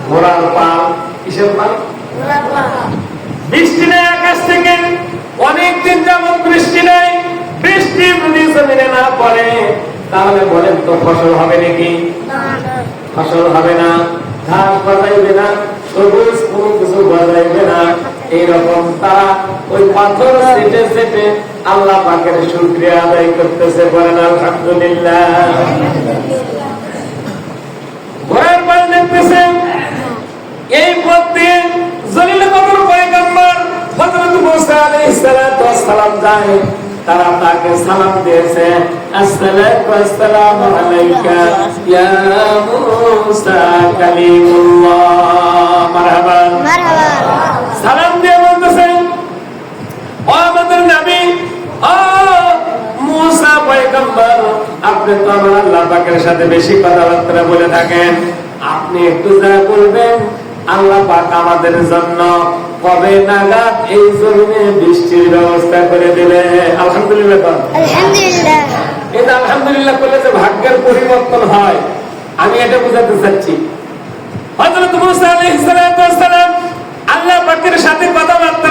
ঘোড়ার পাল। কিসের পাল? বৃষ্টি নেই আকাশ থেকে, অনেকদিন যাবত বৃষ্টি নেই। বৃষ্টি যদি জমিনে না পড়ে তাহলে বলেন তো ফসল হবে নাকি? ফসল হবে না, ঘাস বাজাইবে না, সবুজ কোনো কিছু বাজাইবে না। এইরকম তারা ওই পাথর সেটে সেটে আল্লাহ পাকের শুকরিয়া আদায় করতেছে। বলেন আলহামদুলিল্লাহ। ঘোড়ার পাল দেখতেছে। এই পথ দিয়ে জলিল কদর পয়গম্বর হযরত মুসা আলাইহিস সালাতু ওয়াস সালাম যায়। তারা তাকে সালাম দিয়েছে, আসসালামু আলাইকা ইয়া মুসা কালিমুল্লাহ। মারহাবা মারহাবা। সালাম দিয়ে বলতেছেন, ও আমাদের নবী, ও মুসা পয়গম্বর, আপনি তো আমার আল্লাহ পাকের সাথে বেশি কথাবার্তা বলে থাকেন, আপনি একটু যা বলবেন আল্লাহ পাক আমাদের জন্য কবে নাগাদ এই জমিনে বৃষ্টির ব্যবস্থা করে দিবে। আলহামদুলিল্লাহ। আলহামদুলিল্লাহ। এটা আলহামদুলিল্লাহ করলে যে ভাগ্যের পরিবর্তন হয়, আমি এটা বোঝাতে চাচ্ছি। হযরত মুসা আলাইহিস সালাম আল্লাহ পাকের সাথে কথাবার্তা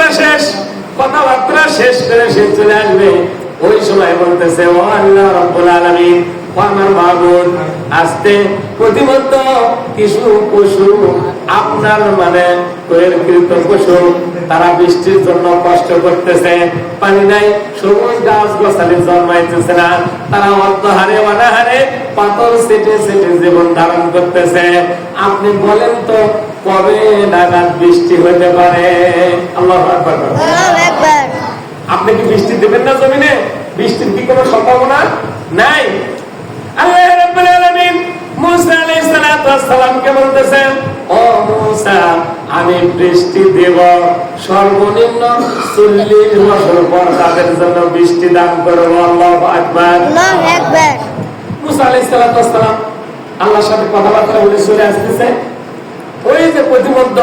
শেষ করে সে চলে আসবে। ওই সময় বলতেছে, ও আল্লাহ রাব্বুল আলামিন, ও আমার মাবুদ, আজকে প্রতিমধ্য কিছু পশু আপনার মানে তৈরিকৃত পশু, তারা বৃষ্টির জন্য কষ্ট করতেছে, পানি নাই, সবুজ গাছ গোছালি জন্মাইতেছে না, তারা অর্ধহারে অনাহারে পাথর সেটে সেটে জীবন ধারণ করতেছে। আপনি বলেন তো কবে নাগাদ বৃষ্টি হতে পারে? আল্লাহু আকবার। আপনি কি বৃষ্টি দেবেন না জমিনে? বৃষ্টির কি কোনো সম্ভাবনা নাই? আল্লাহ রাব্বুল আলামিন মুসা আলাইহিস সালামকে বলতেছেন, ও মুসা, আমি বৃষ্টি দেব, সর্বনিম্ন 40 বছর পর তাদের জন্য বৃষ্টি দান করব। আল্লাহু আকবার। আল্লাহু আকবার। মুসা আলাইহিস সালাম আল্লাহর সাথে কথাবার্তা বলে চলে আসতেছে। ওই যে প্রতিমধ্য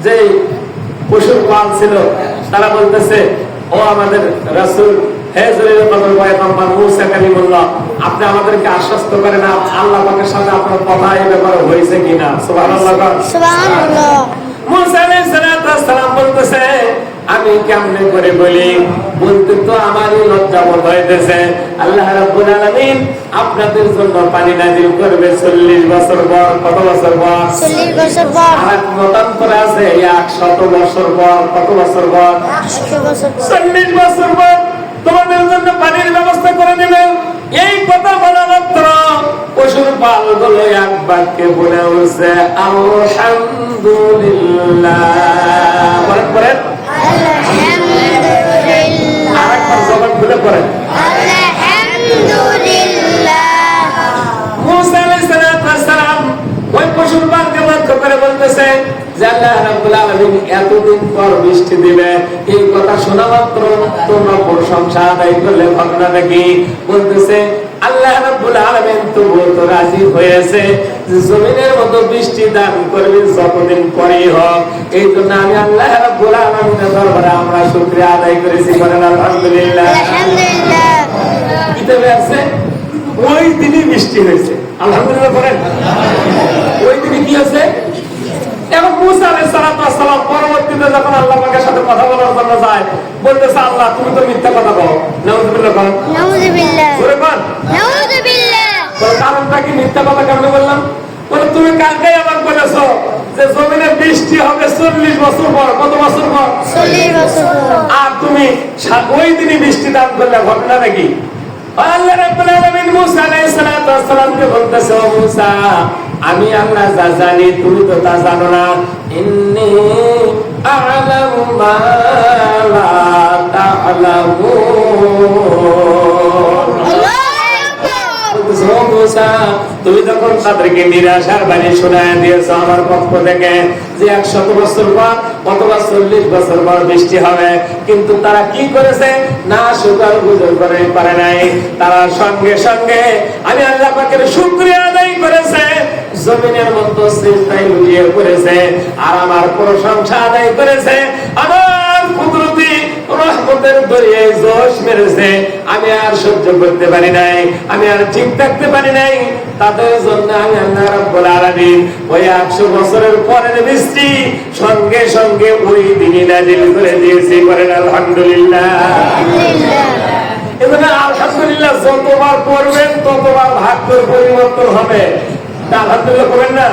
যে পশুর পাল ছিল, তারা বলতেছে, ও আমাদের রাসূল, হে জলিল কদর পয়গম্বর মুসা কালিমুল্লাহ, আপনি আমাদেরকে আশ্বস্ত করেন আল্লাহ পাকের সাথে আপনার কথা এই ব্যাপারে হয়েছে কিনা। সুবহানাল্লাহ। সুবহানাল্লাহ। মুসা আলাইহিস সালাম বলতেছে, আমি কেমনে করে বলি, বলতে তো আমারই লজ্জা বোধ হইতেছে। আল্লাহ রাব্বুল আলামিন আপনাদের জন্য পানি নাযিল করবে 40 বছর পর। কত বছর পর? 40 বছর পর। আর মতান্তর আছে 100 বছর পর। কত বছর পর? 100 বছর পর। 40 বছর পর তোমাদের জন্য পানির ব্যবস্থা করে দেবেন। এই কথা বলা মাত্র পশুর পালগুলো এক বাক্যে বলে উঠছে, আলহামদুলিল্লাহ। বলেন বলেন আলহামদুলিল্লাহ। আরেকবার জবান খুলে পড়েন, আলহামদুলিল্লাহ। মুসা আলাইহিস সালাম ওই পশুর পালকে লক্ষ্য করে বলতেছে যে আল্লাহ রাব্বুল আলামিন এতদিন পর বৃষ্টি দিবে, এই কথা শোনা মাত্র তোমরা প্রশংসা আদায় করলে ভাবনা নাকি? বলতেছে আল্লাহ রাব্বুল আলামিন তো বলতে রাজি হয়েছে যে জমিনের মতো বৃষ্টি দান করবে যতদিন পরেই হোক। এই জন্য আমি আল্লাহ রাব্বুল আলামিনের দরবারে আমরা শুকরিয়া আদায় করেছি। বলেন আলহামদুলিল্লাহ। আলহামদুলিল্লাহ। কিতাবে আছে ওই দিনই বৃষ্টি হয়েছে। আলহামদুলিল্লাহ বলেন। ওই দিনই কি আছে? এবং মুসা আলাইহিস সালাম পরবর্তীতে যখন আল্লাহ পাকের সাথে কথা বলার জন্য যায়, বলতেছে, আল্লাহ তুমি তো মিথ্যা কথা বলো। নাউযুবিল্লাহ। নাউযুবিল্লাহ। জোরে বল নাউযুবিল্লাহ। বল কারণটা কি? মিথ্যা কথা কেন বললাম? বলে তুমি কালকেই আবার বলেছো যে জমিনে বৃষ্টি হবে 40 বছর পর। কত বছর পর? 40 বছর পর। আর তুমি ওই দিনই বৃষ্টি দান করলে, ঘটনা নাকি? আল্লাহ রাব্বুল আলামিন মুসা আলাইহিস সালামকে বলতেছে, ও মুসা, আমি আল্লাহ যা জানি তুমি তো তা জানো না। ইন্নী আ'লামু মা লা তা'লামুন। তুমি যখন তাদেরকে নিরাশার বাণী শোনায় দিয়েছো আমার পক্ষ থেকে যে 100 বছর পর অথবা 40 বছর পর বৃষ্টি হবে, কিন্তু তারা কি করেছে? না শুকর গুজর করে পারে নাই। তারা সঙ্গে সঙ্গে আমি আল্লাহ পাকের শুকরিয়া আদায় করেছে, জমিনের মধ্যে সিজদায় লুটিয়ে পড়েছে আর আমার প্রশংসা আদায় করেছে। আমার কুদরতি রহমত রহমতের দরিয়ায় জোশ মেরেছে, আমি আর সহ্য করতে পারি নাই, আমি আর ঠিক থাকতে পারি নাই। তাদের জন্য আমি আল্লাহ রাব্বুল আলামিন ওই 800 বছরের পরের বৃষ্টি সঙ্গে সঙ্গে ওই দিনই নাজিল করে দিয়েছি। করেন আলহামদুলিল্লাহ। এজন্য আলহামদুলিল্লাহ যতবার পড়বেন ততবার ভাগ্যের পরিবর্তন হবে। আলহামদুলিল্লাহ করবেন না?